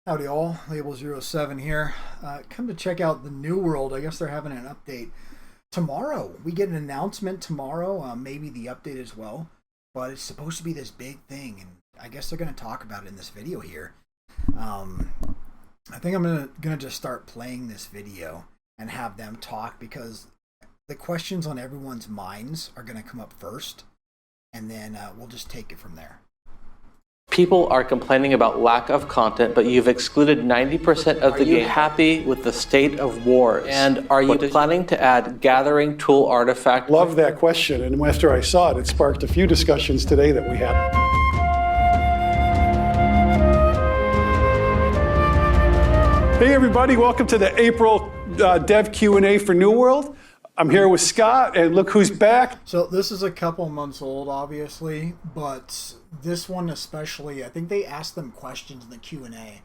Howdy all, Label07 here. Come to check out the New World. I guess they're having an update tomorrow. We get an announcement tomorrow, maybe the update as well. But it's supposed to be this big thing, and I guess they're going to talk about it in this video here. I think I'm gonna just start playing this video and have them talk, because the questions on everyone's minds are going to come up first, and then we'll just take it from there. People are complaining about lack of content, but you've excluded 90% of the game. Are you happy with the state of wars? And are you planning to add gathering tool artifact? Love that question, and after I saw it, it sparked a few discussions today that we had. Hey everybody, welcome to the April Dev Q&A for New World. I'm here with Scott, and look who's back. So this is a couple months old, obviously, but this one especially, I think they asked them questions in the Q&A.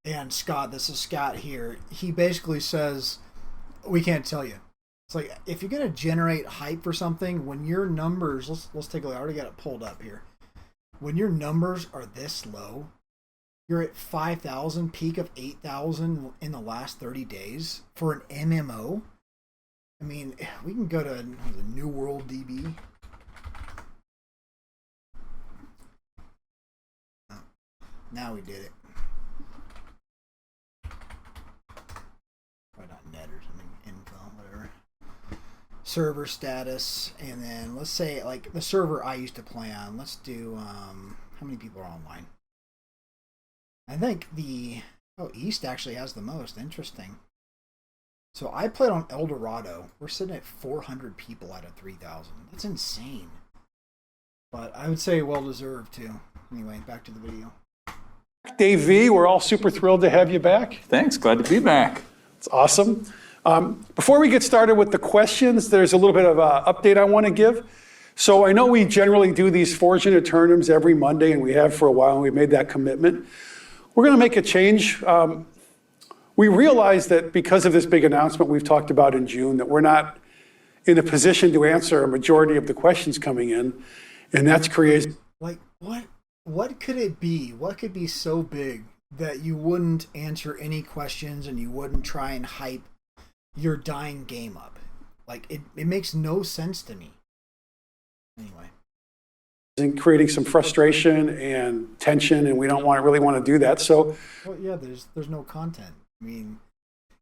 And Scott, this is Scott here, he basically says, we can't tell you. It's like, if you're going to generate hype for something, when your numbers, let's take a look, I already got it pulled up here. When your numbers are this low, you're at 5,000, peak of 8,000 in the last 30 days for an MMO. I mean, we can go to the New World DB. Oh, now we did it. Probably not net or something, info, whatever. Server status, and then let's say, like, the server I used to play on. Let's do, how many people are online? I think East actually has the most. Interesting. So I played on El Dorado. We're sitting at 400 people out of 3,000. That's insane. But I would say well-deserved, too. Anyway, back to the video. Dave V, we're all super thrilled to have you back. Thanks, glad to be back. It's awesome. Before we get started with the questions, there's a little bit of an update I want to give. So I know we generally do these Fortune Eternums every Monday, and we have for a while, and we've made that commitment. We're going to make a change. We realize that because of this big announcement we've talked about in June, that we're not in a position to answer a majority of the questions coming in, and that's created. Like, what could it be? What could be so big that you wouldn't answer any questions and you wouldn't try and hype your dying game up? Like, it makes no sense to me. Anyway. And creating some frustration and tension, and we don't really want to do that. So, well, yeah, there's no content. I mean,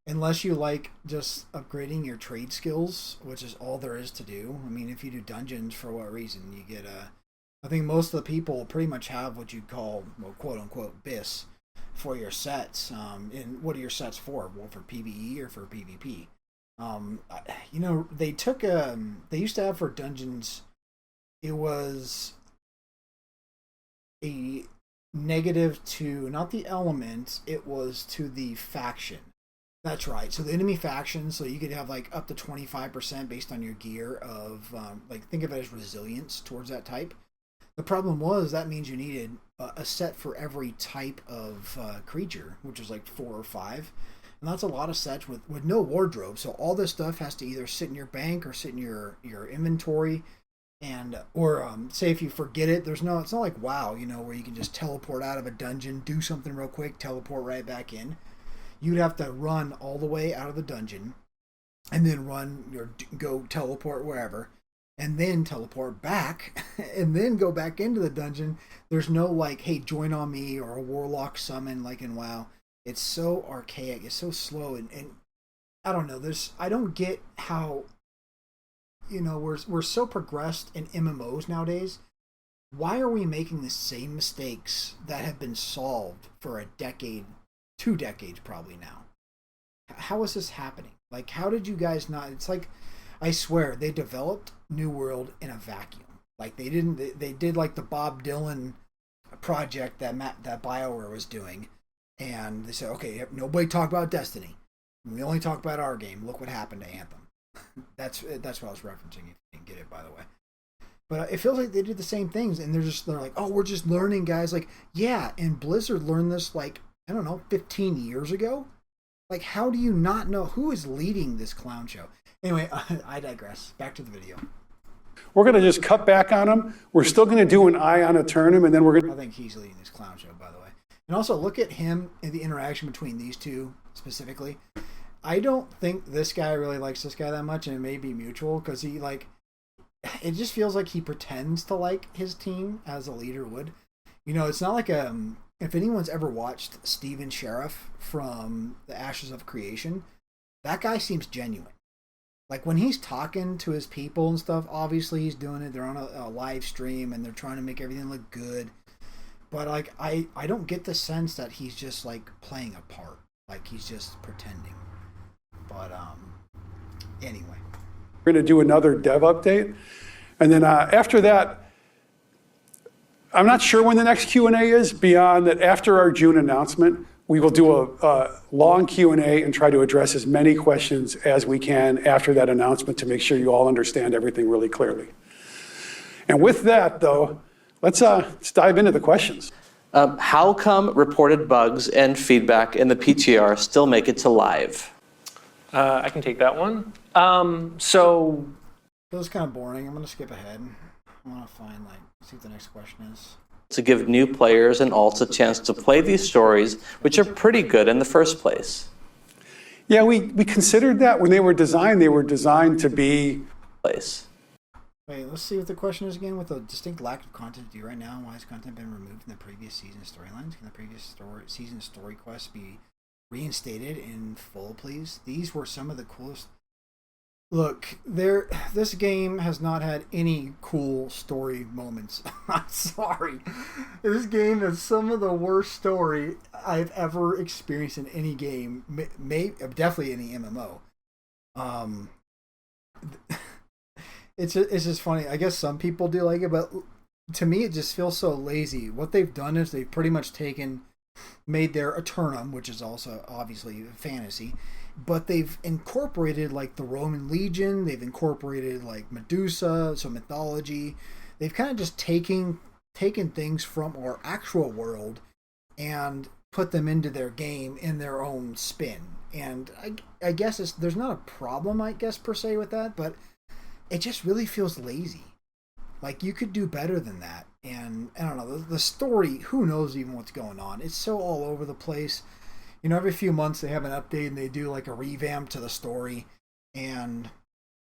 unless you like just upgrading your trade skills, which is all there is to do. I mean, if you do dungeons, for what reason? You get I think most of the people pretty much have what you'd call, well, quote unquote, BIS for your sets. And what are your sets for? Well, for PvE or for PvP? You know, they used to have for dungeons, it was a negative to, not the element, it was to the faction. That's right. So the enemy faction, so you could have like up to 25% based on your gear of, like, think of it as resilience towards that type. The problem was that means you needed a set for every type of creature, which is like 4 or 5. And that's a lot of sets with no wardrobe. So all this stuff has to either sit in your bank or sit in your inventory. And or say if you forget it, it's not like WoW, you know, where you can just teleport out of a dungeon, do something real quick, teleport right back in. You'd have to run all the way out of the dungeon, and then go teleport wherever, and then teleport back, and then go back into the dungeon. There's no like, hey, join on me, or a warlock summon like in WoW. It's so archaic, it's so slow, and I don't know. I don't get how. You know, we're so progressed in MMOs nowadays. Why are we making the same mistakes that have been solved for a decade, 2 decades probably now? How is this happening? Like, how did you guys not? It's like, I swear, they developed New World in a vacuum. Like, they did like the Bob Dylan project that BioWare was doing. And they said, okay, nobody talk about Destiny. We only talk about our game. Look what happened to Anthem. That's what I was referencing, if you didn't get it, by the way. But it feels like they did the same things, and they're like, oh, we're just learning, guys. Like, yeah, and Blizzard learned this, like, I don't know, 15 years ago? Like, how do you not know who is leading this clown show? Anyway, I digress. Back to the video. We're going to just cut back on them. We're still going to do an eye on Eternum, and then we're going to... I think he's leading this clown show, by the way. And also look at him and the interaction between these two specifically. I don't think this guy really likes this guy that much, and it may be mutual because he it just feels like he pretends to like his team as a leader would. It's not like if anyone's ever watched Steven Sheriff from the Ashes of Creation, that guy seems genuine. Like when he's talking to his people and stuff, obviously he's doing it. They're on a live stream and they're trying to make everything look good. But like I don't get the sense that he's just like playing a part. Like he's just pretending. But anyway. We're going to do another dev update. And then after that, I'm not sure when the next Q&A is, beyond that after our June announcement, we will do a long Q&A and try to address as many questions as we can after that announcement to make sure you all understand everything really clearly. And with that, though, let's dive into the questions. How come reported bugs and feedback in the PTR still make it to live? I can take that one. So that was kind of boring. I'm going to skip ahead. I want to find, see what the next question is. To give new players and alts a chance to play these stories, which are pretty good in the first place. Yeah, we considered that when they were designed. They were designed to be... Wait, let's see what the question is again. With a distinct lack of content to do right now, why has content been removed from the previous season storylines? Can the previous season story quests be reinstated in full, please? These were some of the coolest... Look, this game has not had any cool story moments. I'm sorry. This game has some of the worst story I've ever experienced in any game. Definitely any MMO. It's just funny. I guess some people do like it, but to me it just feels so lazy. What they've done is they've pretty much made their Eternum, which is also obviously fantasy, but they've incorporated like the Roman Legion, they've incorporated like Medusa, so mythology. They've kind of just taken things from our actual world and put them into their game in their own spin. And I guess there's not a problem, I guess, per se with that, but it just really feels lazy. Like you could do better than that. And I don't know, the story, who knows even what's going on? It's so all over the place. Every few months they have an update and they do like a revamp to the story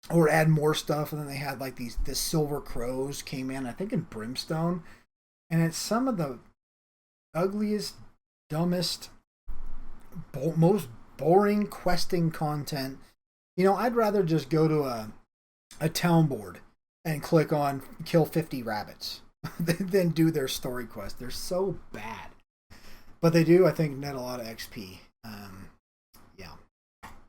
or add more stuff. And then they had like this Silver Crows came in, I think in Brimstone. And it's some of the ugliest, dumbest, most boring questing content. I'd rather just go to a town board and click on kill 50 rabbits than do their story quest. They're so bad. But they do, I think, net a lot of XP. Yeah.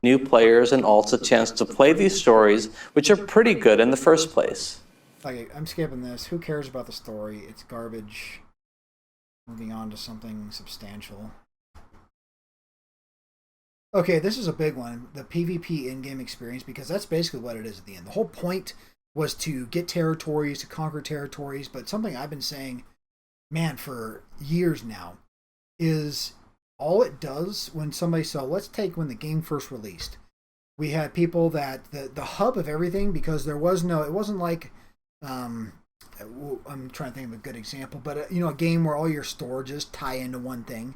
New players and alts a chance to play these stories, which are pretty good in the first place. Like, I'm skipping this. Who cares about the story? It's garbage. Moving on to something substantial. Okay, this is a big one. The PvP in-game experience, because that's basically what it is at the end. The whole point was to get territories, to conquer territories, but something I've been saying, man, for years now, is all it does when somebody... So let's take when the game first released. We had people that... The hub of everything, because there was no... It wasn't like... I'm trying to think of a good example, but a game where all your storages tie into one thing.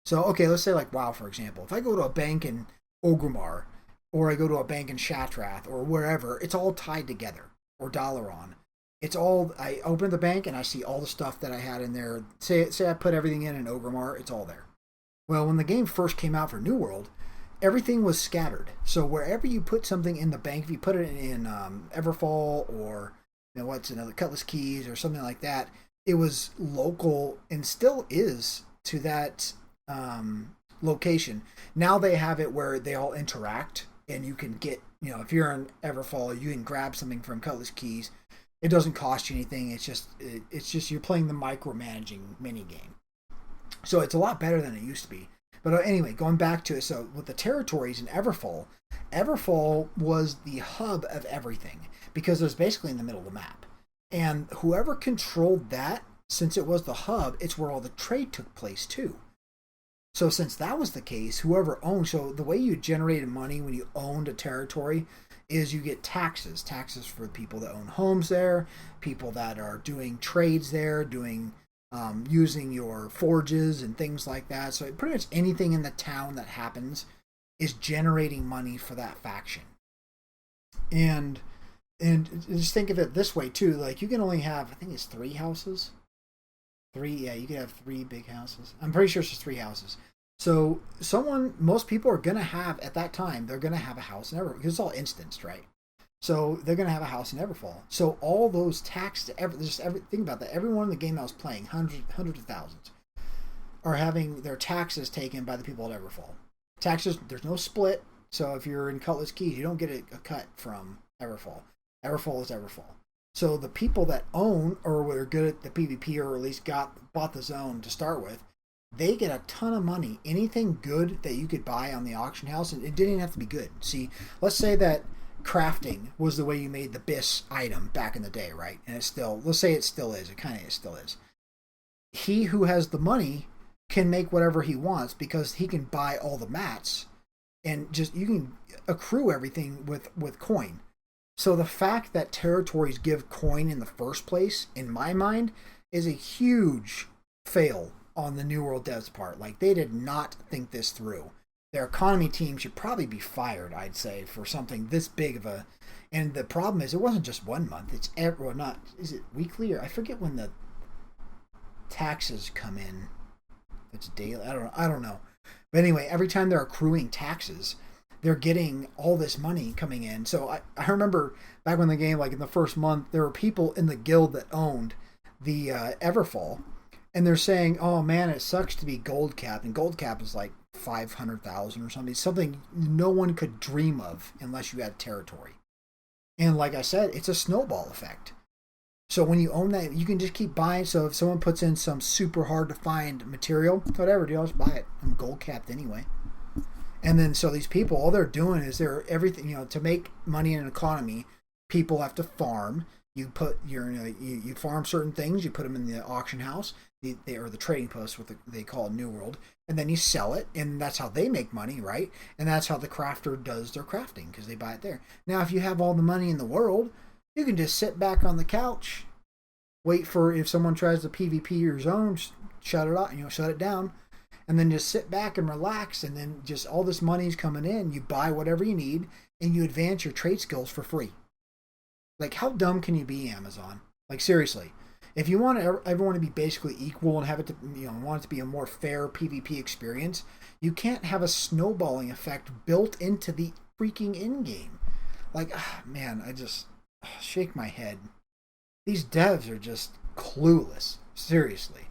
So, okay, let's say like WoW, for example. If I go to a bank in Orgrimmar, or I go to a bank in Shattrath, or wherever, it's all tied together. Or Dalaran. It's all... I open the bank and I see all the stuff that I had in there. Say I put everything in Orgrimmar, it's all there. Well, when the game first came out for New World, everything was scattered. So wherever you put something in the bank, if you put it in Everfall or what's another Cutlass Keys or something like that, it was local and still is to that location. Now they have it where they all interact and you can get, if you're in Everfall, you can grab something from Cutlass Keys. It doesn't cost you anything. It's just you're playing the micromanaging mini game. So it's a lot better than it used to be. But anyway, going back to it, so with the territories in Everfall was the hub of everything because it was basically in the middle of the map. And whoever controlled that, since it was the hub, it's where all the trade took place too. So since that was the case, whoever owned... So the way you generated money when you owned a territory is you get taxes. Taxes for people that own homes there, people that are doing trades there, doing using your forges and things like that. So pretty much anything in the town that happens is generating money for that faction. And just think of it this way too. Like you can only have, I think it's 3 houses. 3, yeah, you could have 3 big houses. I'm pretty sure it's just 3 houses. So most people are gonna have at that time, they're gonna have a house in Everfall because it's all instanced, right? So they're gonna have a house in Everfall. So all those taxes, think about that. Everyone in the game that was playing, hundreds of thousands, are having their taxes taken by the people at Everfall. Taxes, there's no split. So if you're in Cutlass Keys, you don't get a cut from Everfall. Everfall is Everfall. So the people that own or were good at the PvP or at least bought the zone to start with, they get a ton of money. Anything good that you could buy on the auction house, and it didn't even have to be good. See, let's say that crafting was the way you made the BIS item back in the day, right? And let's say it still is. It kind of still is. He who has the money can make whatever he wants because he can buy all the mats and you can accrue everything with coin. So the fact that territories give coin in the first place, in my mind, is a huge fail on the New World devs' part. Like, they did not think this through. Their economy team should probably be fired, I'd say, for something this big of a... And the problem is, it wasn't just 1 month. It's is it weekly? Or I forget when the taxes come in. It's daily. I don't know. But anyway, every time they're accruing taxes, they're getting all this money coming in. So I remember back when the game, like in the first month, there were people in the guild that owned the Everfall, and they're saying, "Oh man, it sucks to be gold cap," and gold cap is like 500,000 or something. Something no one could dream of unless you had territory. And like I said, it's a snowball effect. So when you own that, you can just keep buying. So if someone puts in some super hard to find material, whatever, dude, I'll just buy it. I'm gold capped anyway. And then so these people, all they're doing is everything, to make money in an economy, people have to farm. You put you farm certain things, you put them in the auction house, or the trading post, what they call New World, and then you sell it, and that's how they make money, right? And that's how the crafter does their crafting, because they buy it there. Now, if you have all the money in the world, you can just sit back on the couch, wait for if someone tries to PvP your zone, shut it off, shut it down, and then just sit back and relax, and then just all this money's coming in, you buy whatever you need, and you advance your trade skills for free. Like, how dumb can you be, Amazon? Like, seriously. If you want everyone to be basically equal and have it to, want it to be a more fair PvP experience, you can't have a snowballing effect built into the freaking in-game. Like, man, I just shake my head. These devs are just clueless. Seriously.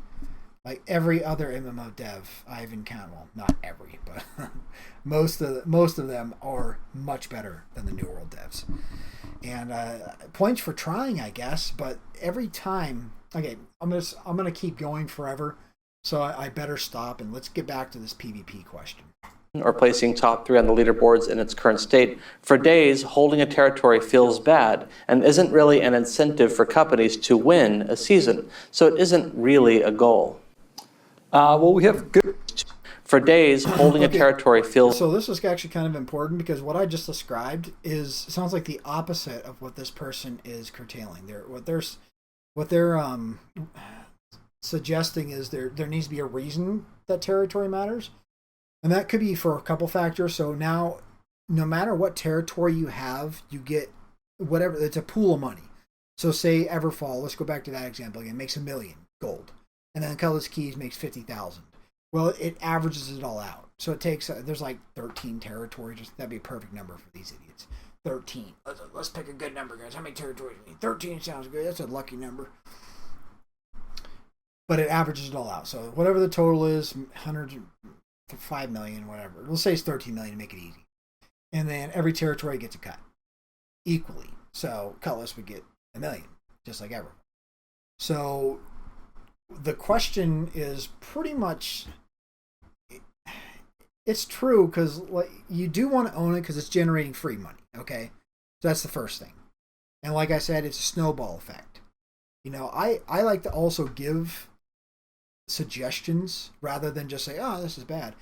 Like every other MMO dev I've encountered, well, not every, but most of them are much better than the New World devs. And points for trying, I guess. But every time, okay, I'm gonna keep going forever. So I better stop and let's get back to this PvP question. Or placing top 3 on the leaderboards in its current state. For days, holding a territory feels bad and isn't really an incentive for companies to win a season. So it isn't really a goal. Well, we have good... For days, holding a territory feels... So this is actually kind of important because what I just described sounds like the opposite of what this person is curtailing. What they're suggesting is there needs to be a reason that territory matters. And that could be for a couple factors. So now, no matter what territory you have, you get whatever. It's a pool of money. So say Everfall, let's go back to that example again, makes $1 million gold. And then Cutlass Keys makes 50,000. Well, it averages it all out. So it takes, there's like 13 territories. That'd be a perfect number for these idiots. 13. Let's pick a good number, guys. How many territories? 13 sounds good. That's a lucky number. But it averages it all out. So whatever the total is, 100 to 5 million, whatever. We'll say it's 13 million to make it easy. And then every territory gets a cut equally. So Cutlass would get $1 million, just like ever. So the question is pretty much, it's true because like you do want to own it because it's generating free money. Okay, so that's the first thing. And like I said, it's a snowball effect. I like to also give suggestions rather than just say, oh, this is bad.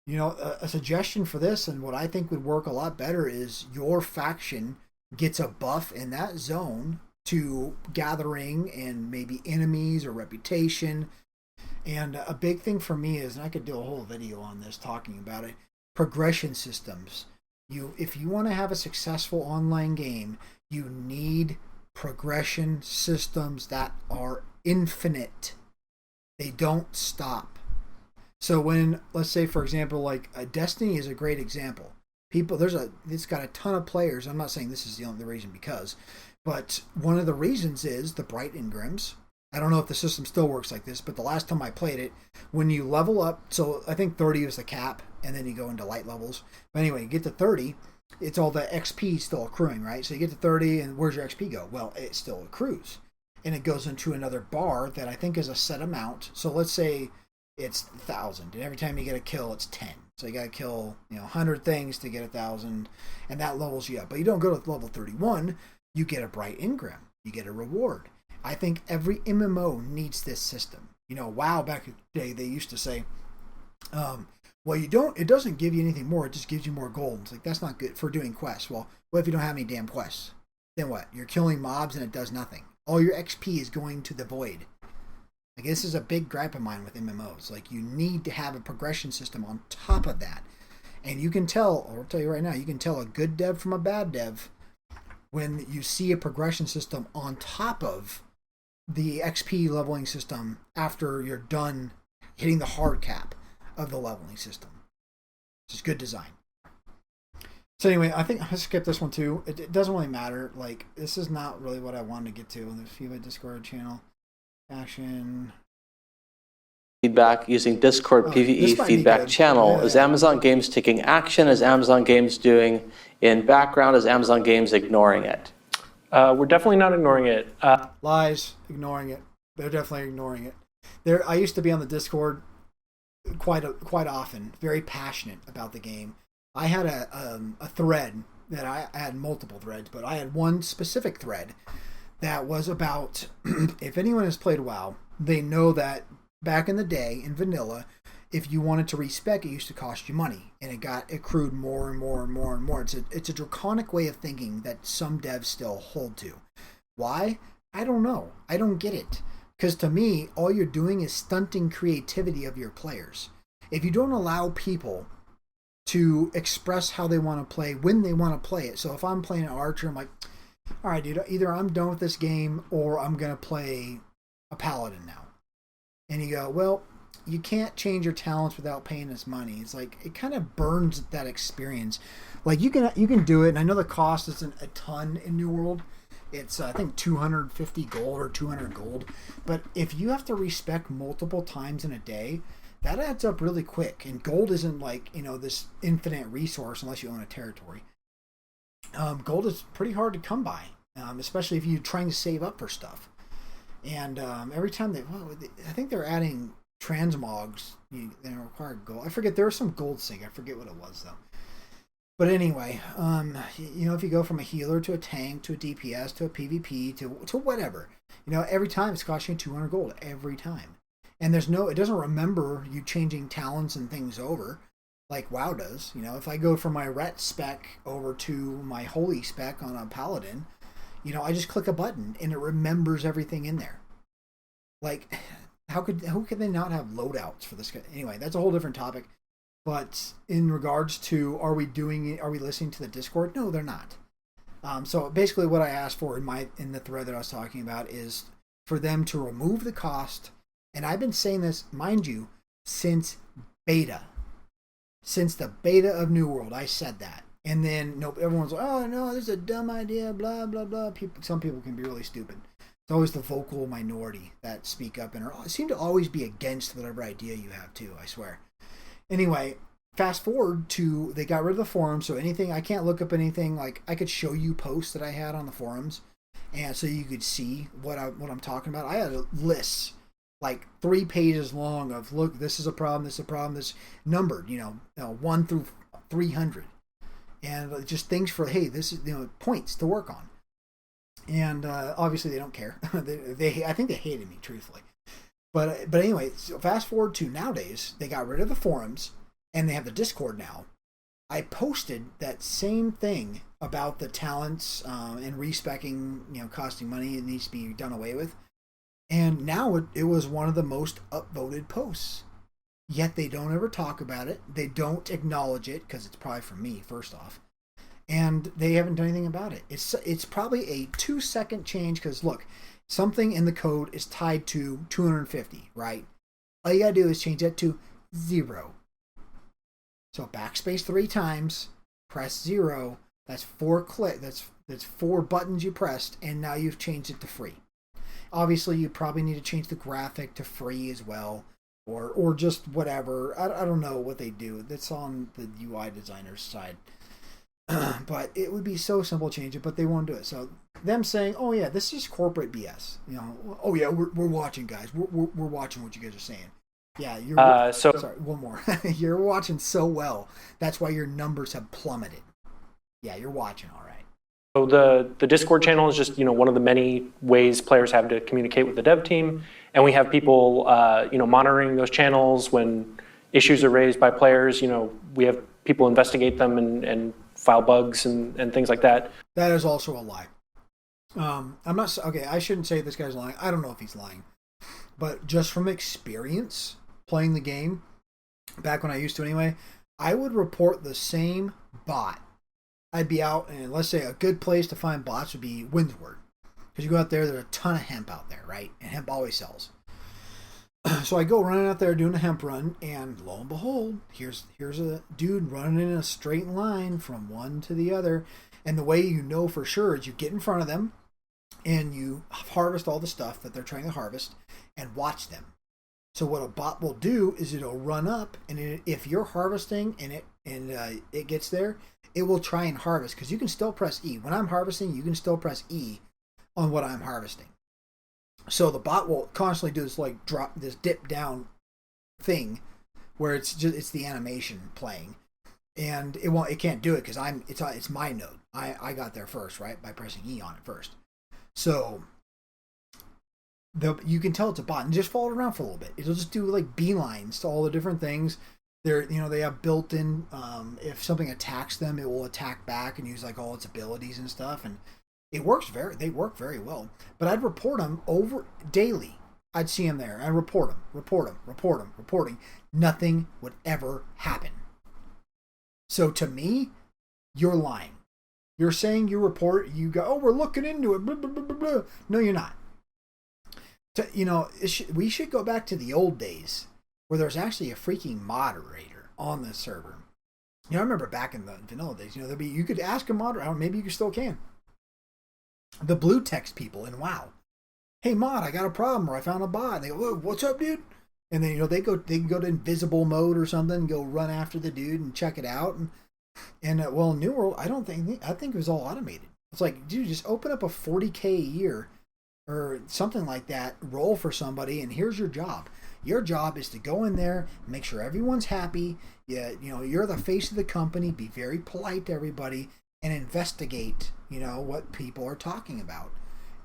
A suggestion for this and what I think would work a lot better is your faction gets a buff in that zone to gathering and maybe enemies or reputation And a big thing for me is, and I could do a whole video on this talking about it, progression systems. If you want to have a successful online game, you need progression systems that are infinite. They don't stop. So when, let's say for example, like Destiny is a great example. It's got a ton of players. I'm not saying this is the only reason but one of the reasons is the bright engrams. I don't know if the system still works like this, but the last time I played it, when you level up, so I think 30 is the cap, and then you go into light levels. But anyway, you get to 30, it's all the XP still accruing, right? So you get to 30, and where's your XP go? Well, it still accrues. And it goes into another bar that I think is a set amount. So let's say it's 1,000, and every time you get a kill, it's 10. So you got to kill 100 things to get 1,000, and that levels you up. But you don't go to level 31, you get a bright engram. You get a reward. I think every MMO needs this system. WoW back in the day, they used to say, well, it doesn't give you anything more, it just gives you more gold. It's like, that's not good for doing quests. Well, what if you don't have any damn quests? Then what? You're killing mobs and it does nothing. All your XP is going to the void. Like, this is a big gripe of mine with MMOs. Like, you need to have a progression system on top of that. And you can tell, I'll tell you right now, you can tell a good dev from a bad dev when you see a progression system on top of the XP leveling system after you're done hitting the hard cap of the leveling system. It's just good design. So anyway, I think I'll skip this one too. It doesn't really matter. Like, this is not really what I wanted to get to in the FiA Discord channel. Action. Feedback using Discord PvE feedback channel. Is Amazon Games taking action? Is Amazon Games doing in background? Is Amazon Games ignoring it? We're definitely not ignoring it. Lies, ignoring it. They're definitely ignoring it. I used to be on the Discord quite often, very passionate about the game. I had a thread that I had multiple threads, but I had one specific thread that was about if anyone has played WoW, they know that back in the day in vanilla, if you wanted to respec, it used to cost you money, and it got accrued more and more and more and more. It's a draconic way of thinking that some devs still hold to. Why? I don't know. I don't get it. Because to me, all you're doing is stunting creativity of your players. If you don't allow people to express how they want to play when they want to play it. So if I'm playing an archer, I'm like, all right, dude, either I'm done with this game or I'm going to play a paladin now. And you go, well, you can't change your talents without paying us money. It's like, it kind of burns that experience. Like, you can do it, and I know the cost isn't a ton in New World. It's, I think, 250 gold or 200 gold. But if you have to respec multiple times in a day, that adds up really quick. And gold isn't like, this infinite resource unless you own a territory. Gold is pretty hard to come by, especially if you're trying to save up for stuff. And every time I think they're adding transmogs that require gold. I forget, there was some gold sync. I forget what it was though. But anyway, if you go from a healer to a tank to a DPS to a PvP to whatever, every time it's costing you 200 gold every time. And it doesn't remember you changing talents and things over like WoW does. If I go from my ret spec over to my holy spec on a paladin, I just click a button and it remembers everything in there. Like, how could they not have loadouts for this guy? Anyway, that's a whole different topic. But in regards to are we listening to the Discord? No, they're not. So basically what I asked for in the thread that I was talking about is for them to remove the cost. And I've been saying this, mind you, since beta. Since the beta of New World, I said that. And then everyone's like, oh no, this is a dumb idea, blah, blah, blah. Some people can be really stupid. It's always the vocal minority that speak up and seem to always be against whatever idea you have too, I swear. Anyway, fast forward to, they got rid of the forums, so I can't look up anything. Like, I could show you posts that I had on the forums, and so you could see what I'm talking about. I had a list, like 3 pages long of, look, this is a problem, this is a problem, this numbered, 1 through 300. And just things for, hey, this is, points to work on. And obviously they don't care. I think they hated me, truthfully. But anyway, so fast forward to nowadays, they got rid of the forums, and they have the Discord now. I posted that same thing about the talents and respecking, costing money. It needs to be done away with. And now it was one of the most upvoted posts. Yet they don't ever talk about it. They don't acknowledge it because it's probably from me, first off. And they haven't done anything about it. It's probably a 2-second change because, look, something in the code is tied to 250, right? All you got to do is change that to 0. So backspace 3 times, press 0. That's 4 that's 4 buttons you pressed, and now you've changed it to free. Obviously, you probably need to change the graphic to free as well, or just whatever. I don't know what they do. That's on the UI designer's side. But it would be so simple to change it, but they won't do it. So them saying, "Oh yeah, this is corporate BS," "Oh yeah, we're watching, guys. We're watching what you guys are saying." Yeah, you're sorry. One more. You're watching so well. That's why your numbers have plummeted. Yeah, you're watching all right. So the Discord channel is just one of the many ways players have to communicate with the dev team, and we have people monitoring those channels when issues are raised by players. We have people investigate them and file bugs and things like that. That is also a lie. I'm not okay. I shouldn't say this guy's lying. I don't know if he's lying, but just from experience playing the game, back when I used to anyway, I would report the same bot. I'd be out, and let's say a good place to find bots would be Windsward. Because you go out there's a ton of hemp out there, right? And hemp always sells. So I go running out there doing a hemp run, and lo and behold, here's a dude running in a straight line from one to the other. And the way you know for sure is you get in front of them, and you harvest all the stuff that they're trying to harvest, and watch them. So what a bot will do is it'll run up, and if you're harvesting and it gets there, it will try and harvest, because you can still press E. When I'm harvesting, you can still press E on what I'm harvesting. So the bot will constantly do this dip down thing where it's the animation playing, and it can't do it because it's my node. I got there first, right, by pressing E on it first. So you can tell it's a bot, and just follow it around for a little bit. It'll just do like beelines to all the different things. They have built-in, if something attacks them, it will attack back and use like all its abilities and stuff, and they work very well. But I'd report them over daily. I'd see them there. I'd report them. Nothing would ever happen. So to me, you're lying. You're saying you report, you go, "Oh, we're looking into it, blah, blah, blah, blah, blah." No, you're not. We should go back to the old days where there's actually a freaking moderator on the server. I remember back in the vanilla days, you could ask a moderator, maybe you still can. The blue text people in WoW. "Hey mod, I got a problem, or I found a bot." And they go, "Whoa, what's up, dude?" And then they can go to invisible mode or something, and go run after the dude and check it out. And New World, I think it was all automated. It's like, dude, just open up a 40K a year or something like that, roll for somebody, and here's your job. Your job is to go in there, make sure everyone's happy. You're the face of the company. Be very polite to everybody and investigate, what people are talking about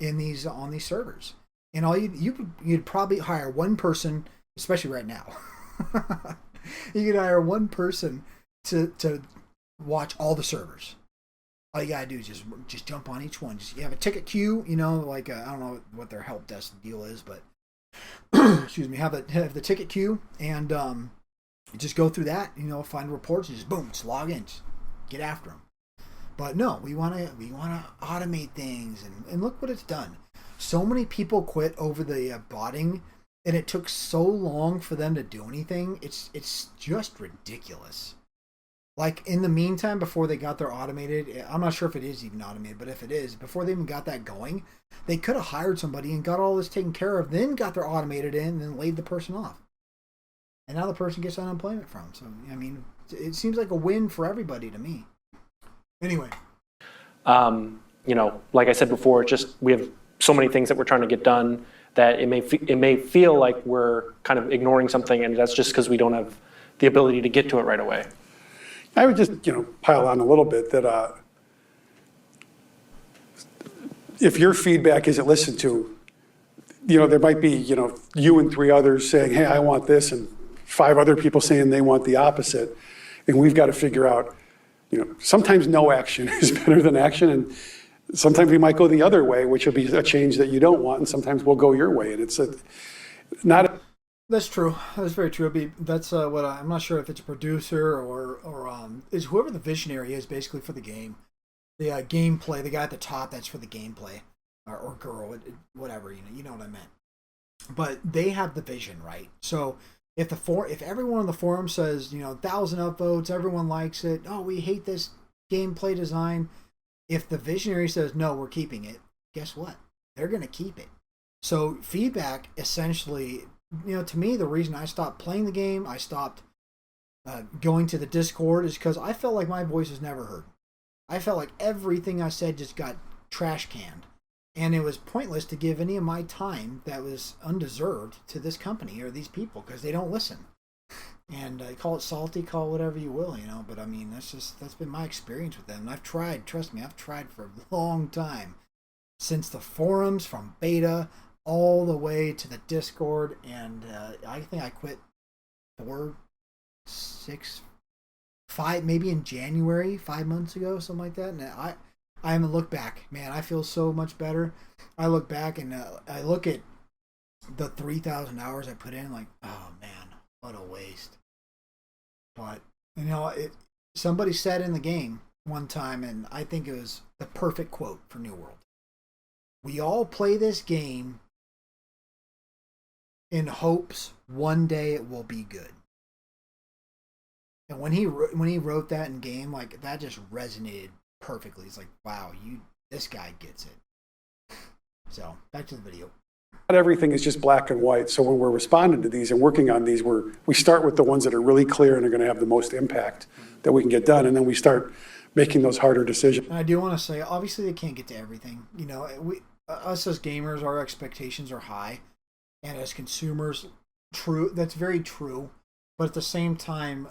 on these servers. And all you'd probably hire one person, especially right now. You could hire one person to watch all the servers. All you gotta do is just jump on each one. You have a ticket queue, I don't know what their help desk deal is, but excuse me, have the ticket queue, and just go through that. Find reports, and just boom, just log in, just get after them. But no, we want to automate things, and look what it's done. So many people quit over the botting, and it took so long for them to do anything. It's just ridiculous. Like, in the meantime, before they got their automated, I'm not sure if it is even automated, but if it is, before they even got that going, they could have hired somebody and got all this taken care of, then got their automated in, and then laid the person off. And now the person gets unemployment from. So, it seems like a win for everybody to me. Anyway. Like I said before, we have so many things that we're trying to get done that it may feel like we're kind of ignoring something, and that's just because we don't have the ability to get to it right away. I would just, pile on a little bit that if your feedback isn't listened to, there might be, you and 3 others saying, "Hey, I want this," and 5 other people saying they want the opposite. And we've got to figure out, sometimes no action is better than action. And Sometimes we might go the other way, which will be a change that you don't want, and sometimes we'll go your way. And it's not a. That's true. That's very true. That's what I'm not sure if it's a producer or is whoever the visionary is basically for the game. The gameplay, the guy at the top, that's for the gameplay, or girl, whatever, you know what I meant. But they have the vision, right? So if everyone on the forum says, 1,000 upvotes, everyone likes it, oh, we hate this gameplay design. If the visionary says, no, we're keeping it, guess what? They're going to keep it. So feedback, essentially, to me, the reason I stopped playing the game, I stopped going to the Discord, is because I felt like my voice was never heard. I felt like everything I said just got trash canned. And it was pointless to give any of my time that was undeserved to this company or these people because they don't listen. And call it salty, call it whatever you will, But I mean, that's been my experience with them. And I've tried, trust me, I've tried for a long time. Since the forums, from beta, all the way to the Discord. And I think I quit 4, 6, 5, maybe in January, 5 months ago, something like that. And I haven't looked back. Man, I feel so much better. I look back and I look at the 3,000 hours I put in, like, oh man, what a waste. But, somebody said in the game one time, and I think it was the perfect quote for New World. We all play this game in hopes one day it will be good. And when he wrote that in game, like, that just resonated perfectly. It's like, wow, this guy gets it. So back to the video. Not everything is just black and white. So when we're responding to these and working on these, we start with the ones that are really clear and are going to have the most impact that we can get done, and then we start making those harder decisions. And I do want to say, obviously, they can't get to everything. Us as gamers, our expectations are high, and as consumers, true. That's very true. But at the same time,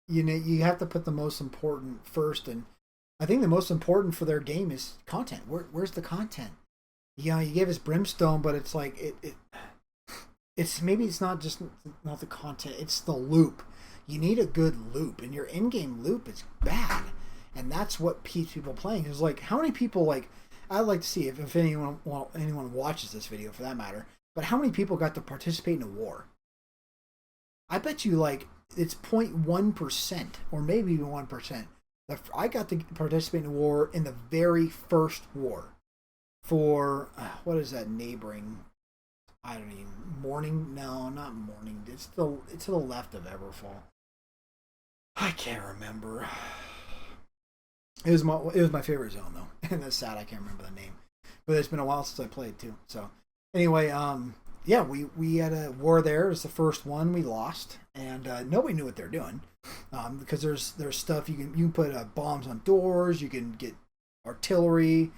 you have to put the most important first, and I think the most important for their game is content. Where's the content? You gave us Brimstone, but it's like it's maybe it's not the content, it's the loop. You need a good loop, and your in-game loop is bad, and that's what keeps people playing. It's like, how many people, like, I'd like to see if anyone watches this video for that matter, but how many people got to participate in a war? I bet you, like, it's 0.1% or maybe even 1%. I got to participate in a war in the very first war for, what is that neighboring, I don't even, Morning? No, not Morning. It's to the left of Everfall. I can't remember. It was my favorite zone, though. And that's sad I can't remember the name. But it's been a while since I played, too. So, anyway, yeah, we had a war there. It was the first one. We lost, and nobody knew what they're doing, because there's stuff you can put bombs on doors. You can get artillery,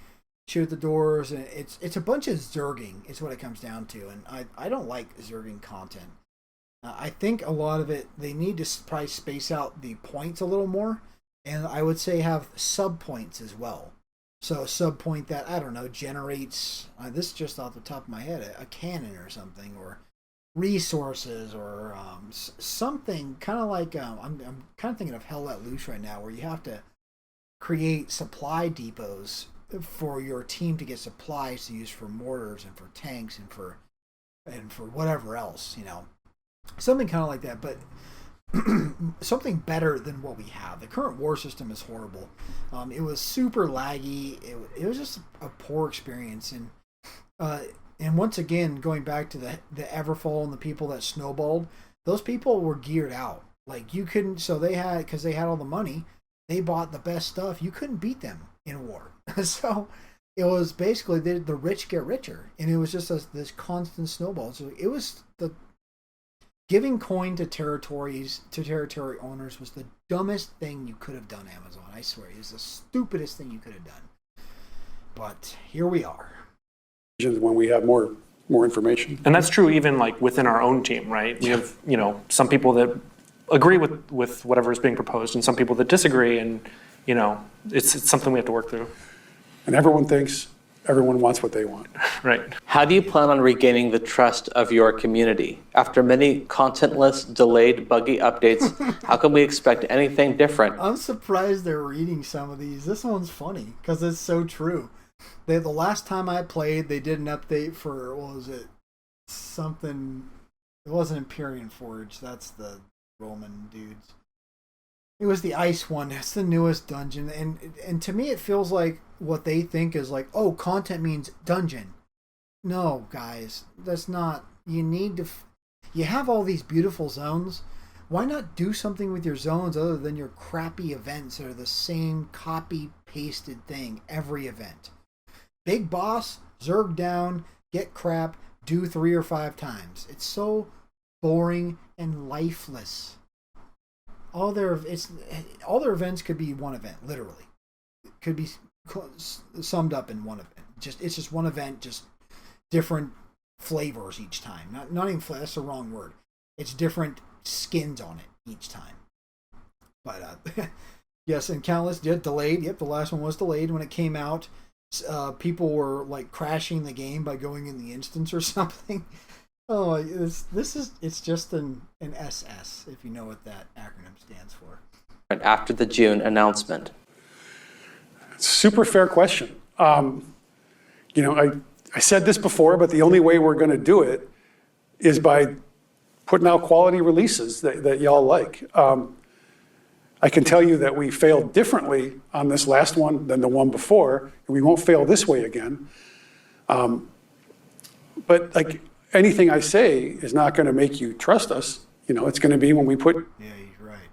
shoot the doors, and it's a bunch of zerging. Is what it comes down to, and I don't like zerging content. I think a lot of it, they need to probably space out the points a little more, and I would say have sub points as well. So a sub point that, I don't know, generates, this is just off the top of my head, a cannon or something, or resources, or something kind of like, I'm kind of thinking of Hell Let Loose right now, where you have to create supply depots for your team to get supplies to use for mortars and for tanks and for whatever else, something kind of like that, but something better than what we have. The current war system is horrible. It was super laggy. It was just a poor experience, and once again, going back to the Everfall and the people that snowballed, those people were geared out. Like, you couldn't, so because they had all the money, they bought the best stuff. You couldn't beat them in war. So it was basically the rich get richer, and it was just this constant snowball. So it was giving coin to territory owners was the dumbest thing you could have done, Amazon. I swear, it was the stupidest thing you could have done. But here we are. When we have more information. And that's true even like within our own team, right? We have, some people that agree with whatever is being proposed and some people that disagree, and, it's something we have to work through. And everyone thinks everyone wants what they want. Right. How do you plan on regaining the trust of your community? After many contentless, delayed, buggy updates, how can we expect anything different? I'm surprised they're reading some of these. This one's funny because it's so true. The last time I played, they did an update for, what was it? Something. It wasn't Empyrean Forge. That's the Roman dudes. It was the ice one. That's the newest dungeon. And to me, it feels like what they think is like, oh, content means dungeon. No, guys. That's not. You need to. You have all these beautiful zones. Why not do something with your zones other than your crappy events that are the same copy-pasted thing every event? Big boss, zerg down, get crap, do 3 or 5 times. It's so boring and lifeless. All their events could be one event, literally. It could be summed up in one event. It's just one event, just different flavors each time. Not even flavor, that's the wrong word. It's different skins on it each time. But yes, and countless delayed. Yep, the last one was delayed when it came out. People were like crashing the game by going in the instance or something. Oh, it's just an SS, if you know what that acronym stands for. After the June announcement. Super fair question. I said this before, but the only way we're going to do it is by putting out quality releases that y'all like. I can tell you that we failed differently on this last one than the one before, and we won't fail this way again. But like anything I say is not going to make you trust us. It's going to be when we put. Yeah, you're right.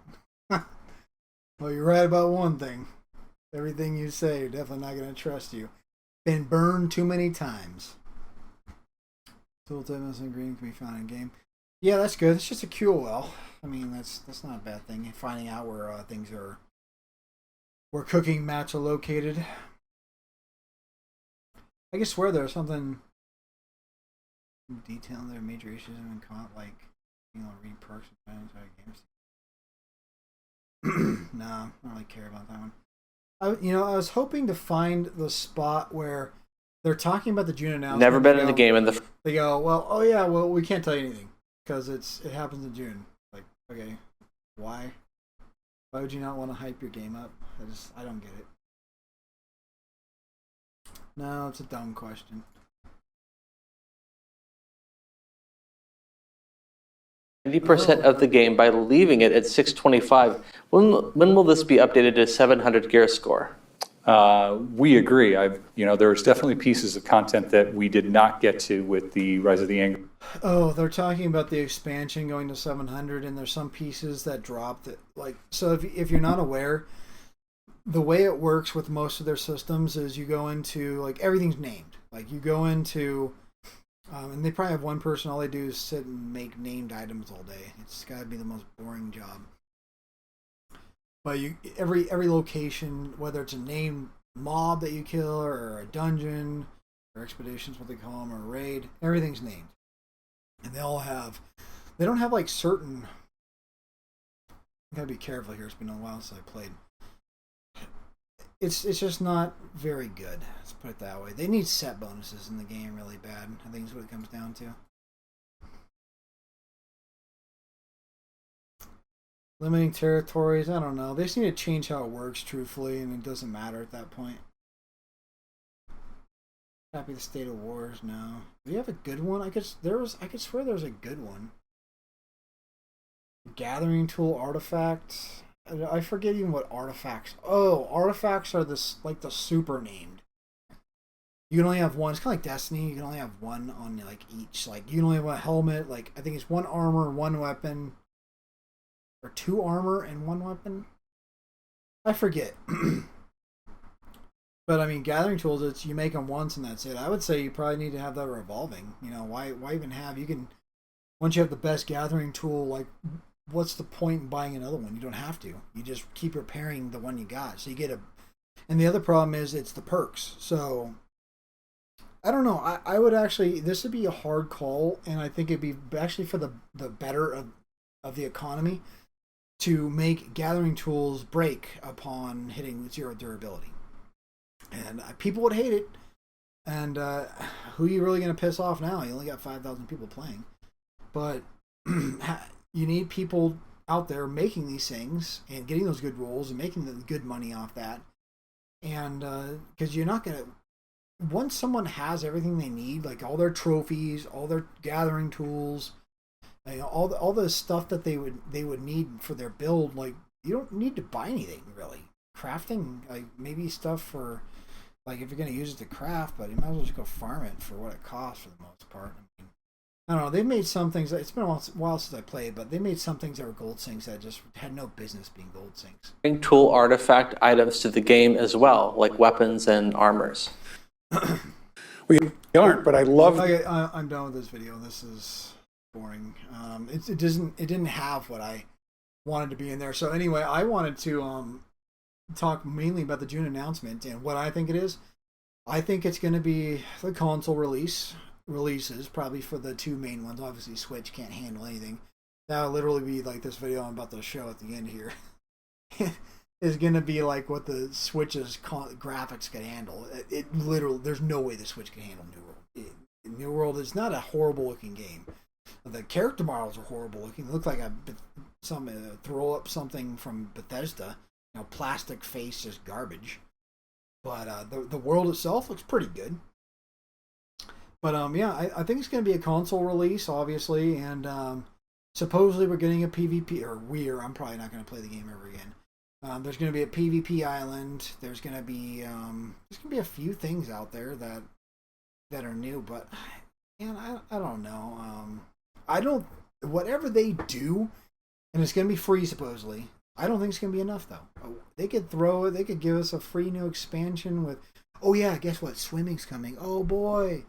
Well, you're right about one thing. Everything you say, you're definitely not going to trust you. Been burned too many times. Tooltip missing green can be found in game. Yeah, that's good. It's just a QOL. I mean, that's not a bad thing. Finding out where things are, where cooking mats are located. I can swear there's something detailing their major issues and like, read perks and games. No, I don't really care about that one. I was hoping to find the spot where they're talking about the June announcement. Never been in the game in the. They go, well, we can't tell you anything because it happens in June. Like, okay, why? Why would you not want to hype your game up? I don't get it. No, it's a dumb question. 90% of the game by leaving it at 625. When will this be updated to 700 gear score? We agree. There's definitely pieces of content that we did not get to with the Rise of the Angry. Oh, they're talking about the expansion going to 700, and there's some pieces that dropped. So if you're not aware, the way it works with most of their systems is you go into, like, everything's named. Like, you go into, and they probably have one person, all they do is sit and make named items all day. It's got to be the most boring job. But every location, whether it's a named mob that you kill, or a dungeon, or expeditions, what they call them, or a raid, everything's named. And they don't have like certain, I gotta be careful here, it's been a while since I played. It's just not very good, let's put it that way. They need set bonuses in the game really bad, I think is what it comes down to. Limiting territories, I don't know. They just need to change how it works, truthfully, and it doesn't matter at that point. Happy the state of wars, no. Do you have a good one? I could swear there was a good one. Gathering tool artifact. I forget even what artifacts. Oh, artifacts are like the super named. You can only have one. It's kind of like Destiny. You can only have one on like each. Like you can only have a helmet. Like I think it's one armor, one weapon, or 2 armor and 1 weapon. I forget. But I mean, gathering tools, it's you make them once and that's it. I would say you probably need to have that revolving. Why even have, you can, once you have the best gathering tool, like what's the point in buying another one? You don't have to. You just keep repairing the one you got. So you get and the other problem is it's the perks. So I don't know. I would actually, this would be a hard call, and I think it'd be actually for the better of the economy to make gathering tools break upon hitting 0 durability. And people would hate it, And who are you really going to piss off now? You only got 5,000 people playing. But you need people out there making these things and getting those good rules and making the good money off that. And because you're not going to, once someone has everything they need, like all their trophies, all their gathering tools, you know, all the stuff that they would need for their build, like you don't need to buy anything really. Crafting, like maybe stuff for, like if you're going to use it to craft, but you might as well just go farm it for what it costs for the most part. I don't know. They made some things. It's been a while since I played, but they made some things that were gold sinks that just had no business being gold sinks. Bring tool artifact items to the game as well, like weapons and armors. We aren't, but I love. Okay, I'm done with this video. This is boring. It didn't have what I wanted to be in there. So anyway, I wanted to talk mainly about the June announcement and what I think it is. I think it's going to be the console releases, probably for the two main ones. Obviously, Switch can't handle anything. That'll literally be like this video I'm about to show at the end here. Is going to be like what the Switch's graphics can handle. It literally, there's no way the Switch can handle New World. New World is not a horrible looking game. The character models are horrible looking. They look like some throw up something from Bethesda. You know, plastic face, just garbage. But the world itself looks pretty good. But yeah, I think it's going to be a console release, obviously, and supposedly we're getting a PvP, or I'm probably not going to play the game ever again. There's going to be a PvP island. There's going to be a few things out there that are new, but man, I don't know. Whatever they do, and it's going to be free supposedly. I don't think it's going to be enough though. They could give us a free new expansion with, oh yeah, guess what? Swimming's coming. Oh boy.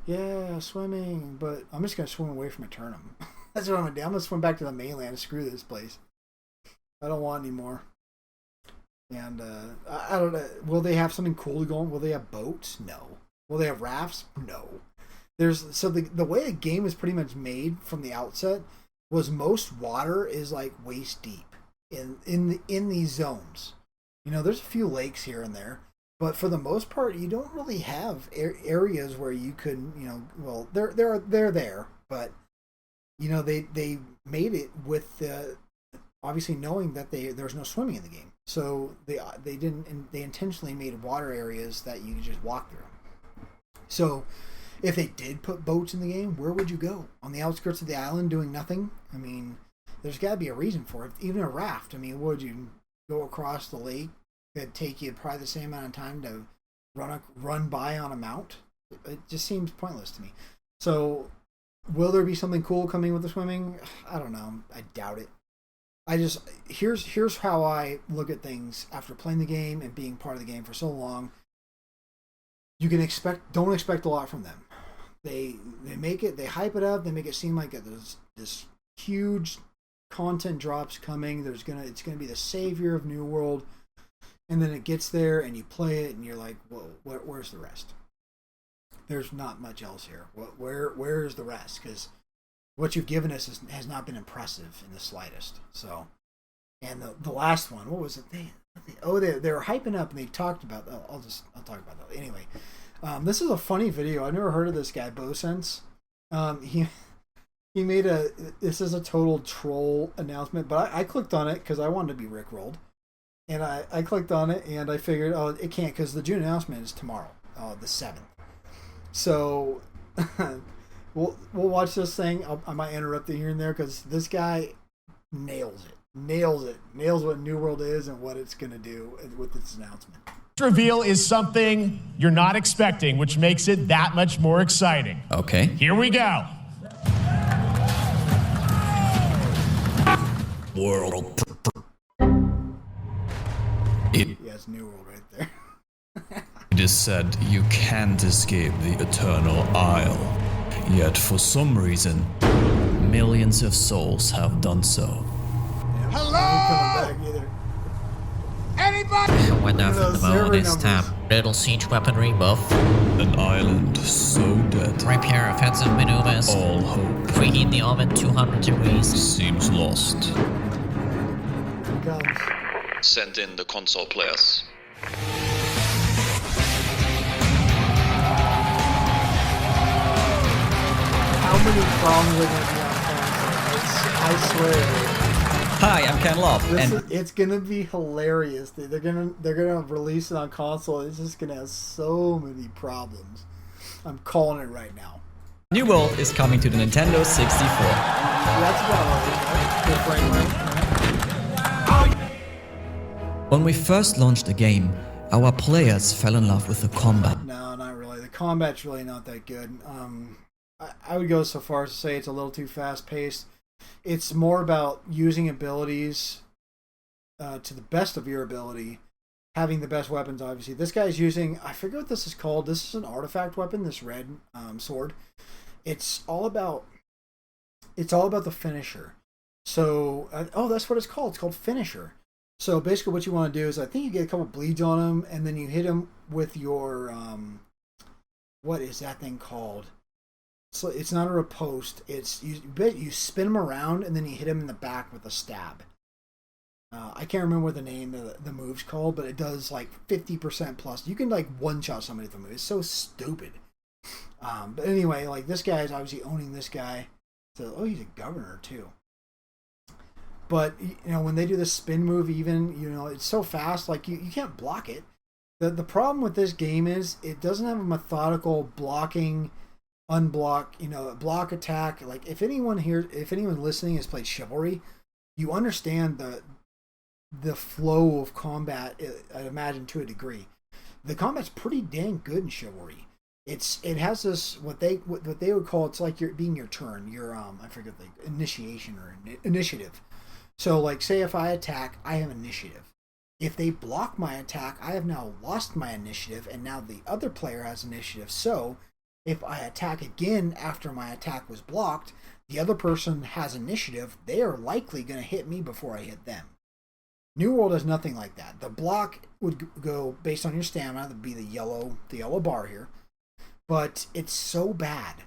Yeah, swimming. But I'm just going to swim away from Eternum. That's what I'm going to do. I'm going to swim back to the mainland. Screw this place. I don't want any more. And I don't know. Will they have something cool going? Will they have boats? No. Will they have rafts? No. The way the game is pretty much made from the outset was most water is like waist deep in these zones. You know, there's a few lakes here and there, but for the most part, you don't really have areas where you could, you know, well, they're there, but you know, they made it with obviously knowing that there's no swimming in the game, so they intentionally made water areas that you could just walk through. So if they did put boats in the game, where would you go? On the outskirts of the island doing nothing? I mean, there's got to be a reason for it. Even a raft. I mean, would you go across the lake? It'd take you probably the same amount of time to run by on a mount. It just seems pointless to me. So, will there be something cool coming with the swimming? I don't know. I doubt it. Here's how I look at things after playing the game and being part of the game for so long. You can don't expect a lot from them. They hype it up, they make it seem like there's this huge content drops coming. It's gonna be the savior of New World, and then it gets there and you play it and you're like, whoa, where's the rest? There's not much else here. Where is the rest? Because what you've given us has not been impressive in the slightest. So, and the last one, what was it? They were hyping up and they talked about. I'll talk about that anyway. This is a funny video. I've never heard of this guy, BoSense. He made this is a total troll announcement, but I clicked on it because I wanted to be rickrolled, and I clicked on it and I figured, oh, it can't because the June announcement is tomorrow, the 7th. So we'll watch this thing. I might interrupt it here and there because this guy nails what New World is and what it's going to do with its announcement. Reveal is something you're not expecting, which makes it that much more exciting. Okay. Here we go. World. Yes, New World right there. It is said you can't escape the Eternal Isle. Yet for some reason, millions of souls have done so. Hello? Anybody? Window from the bow this time. Little siege weaponry buff. An island so dead. Repair offensive maneuvers. All hope Preheat the oven 200 degrees. seems lost. Here it comes. Send in the console players. how many problems are going to be on console? I swear, dude. Hi, I'm Ken Love, and It's gonna be hilarious, dude. They're gonna release it on console. It's just gonna have so many problems. I'm calling it right now. New World is coming to the Nintendo 64. That's about right. Good frame rate. When we first launched the game, our players fell in love with the combat. No, not really. The combat's really not that good. I would go so far as to say it's a little too fast paced. It's more about using abilities to the best of your ability, having the best weapons, obviously. This guy's using, I forget what this is called. This is an artifact weapon, this red sword. It's all about the finisher. So, that's what it's called. It's called finisher. So basically what you want to do is, I think you get a couple bleeds on him, and then you hit him with your, what is that thing called? So it's not a riposte. It's you spin him around and then you hit him in the back with a stab. I can't remember what the name of the move's called, but it does like 50% plus. You can like one shot somebody with the move. It's so stupid. But anyway, like this guy is obviously owning this guy. So he's a governor too. But when they do the spin move, even it's so fast, like you can't block it. The problem with this game is it doesn't have a methodical blocking, unblock, block, attack. Like if anyone listening has played Chivalry, you understand the flow of combat. I imagine to a degree, the combat's pretty dang good in Chivalry. It has this what they would call, it's like being your turn, your I forget the initiation or initiative. So like say if I attack, I have initiative. If they block my attack, I have now lost my initiative, and now the other player has initiative. So if I attack again after my attack was blocked, the other person has initiative. They are likely going to hit me before I hit them. New World has nothing like that. The block would go based on your stamina. That would be the yellow bar here. But it's so bad,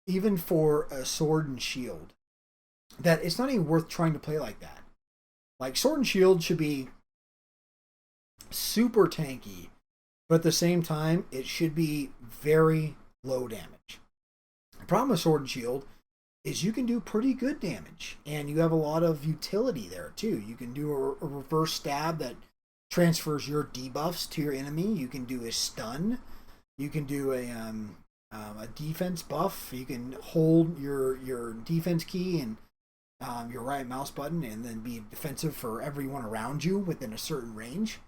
even for a sword and shield, that it's not even worth trying to play like that. Like sword and shield should be super tanky, but at the same time, it should be very low damage. The problem with sword and shield is you can do pretty good damage, and you have a lot of utility there too. You can do a reverse stab that transfers your debuffs to your enemy. You can do a stun. You can do a defense buff. You can hold your defense key and your right mouse button, and then be defensive for everyone around you within a certain range.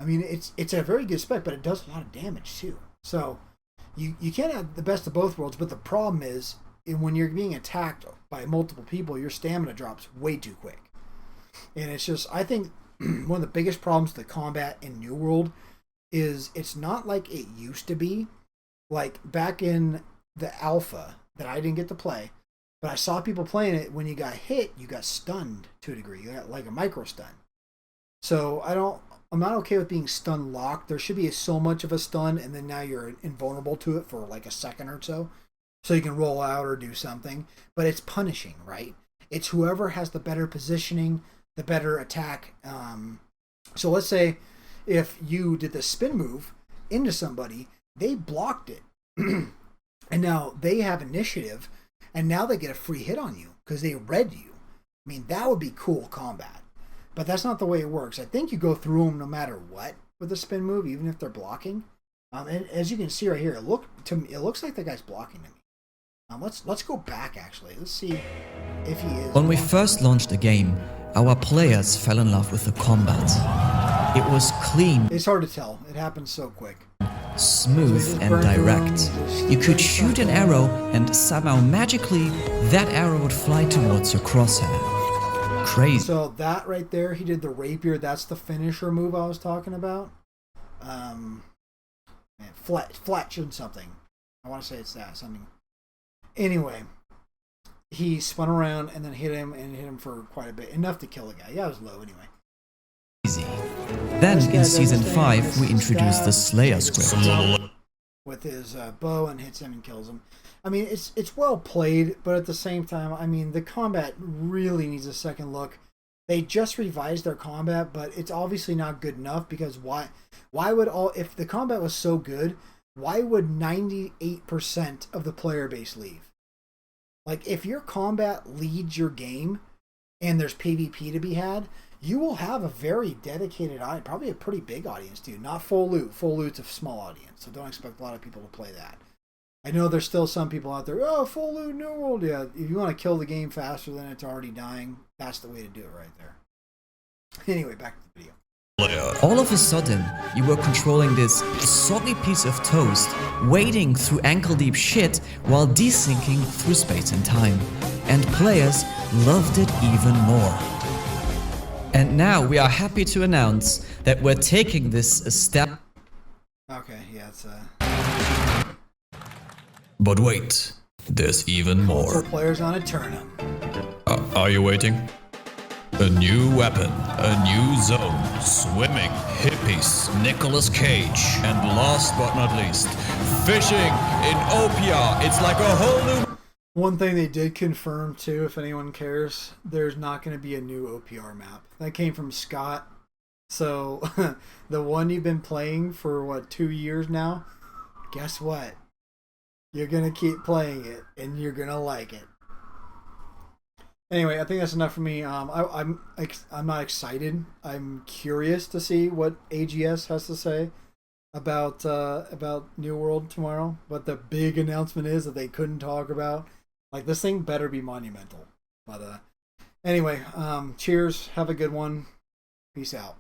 I mean, it's a very good spec, but it does a lot of damage too. So you can't have the best of both worlds, but the problem is when you're being attacked by multiple people, your stamina drops way too quick. And it's just, I think one of the biggest problems with the combat in New World is it's not like it used to be. Like back in the alpha that I didn't get to play, but I saw people playing it, when you got hit, you got stunned to a degree. You got like a micro stun. So I'm not okay with being stun locked. There should be so much of a stun, and then now you're invulnerable to it for like a second or so you can roll out or do something. But it's punishing, right? It's whoever has the better positioning, the better attack. So let's say if you did the spin move into somebody, they blocked it, and now they have initiative, and now they get a free hit on you because they read you. I mean, that would be cool combat. But that's not the way it works. I think you go through them no matter what with a spin move, even if they're blocking. And as you can see right here, it looks like the guy's blocking to me. Let's go back actually. Let's see if he is. When we first launched the game, our players fell in love with the combat. It was clean. It's hard to tell. It happens so quick. Smooth and direct. You could shoot an arrow, and somehow magically that arrow would fly towards your crosshair. Crazy. So that right there, he did the rapier. That's the finisher move I was talking about. Fletch something. I want to say it's that something. Anyway, he spun around and then hit him for quite a bit, enough to kill the guy. Yeah, it was low anyway. Easy. Then in season 5, we introduced the Slayer script with his bow, and hits him and kills him. I mean, it's well played, but at the same time, I mean, the combat really needs a second look. They just revised their combat, but it's obviously not good enough, because why would if the combat was so good, why would 98% of the player base leave? Like, if your combat leads your game and there's PvP to be had, you will have a very dedicated audience, probably a pretty big audience too. Not full loot. Full loot's a small audience, so don't expect a lot of people to play that. I know there's still some people out there, oh, full loot, New World. Yeah, if you want to kill the game faster than it's already dying, that's the way to do it right there. Anyway, back to the video. All of a sudden, you were controlling this soggy piece of toast, wading through ankle-deep shit while desyncing through space and time. And players loved it even more. And now we are happy to announce that we're taking this a step. Okay, yeah, it's But wait, there's even more. for players on a turnip. Are you waiting? A new weapon, a new zone, swimming, hippies, Nicolas Cage, and last but not least, fishing in OPR. It's like a whole new... One thing they did confirm too, if anyone cares, there's not going to be a new OPR map. That came from Scott. So the one you've been playing for what, 2 years now? Guess what? You're going to keep playing it and you're going to like it. Anyway, I think that's enough for me. I'm not excited. I'm curious to see what AGS has to say about New World tomorrow. But the big announcement is that they couldn't talk about. Like, this thing better be monumental. But anyway, cheers. Have a good one. Peace out.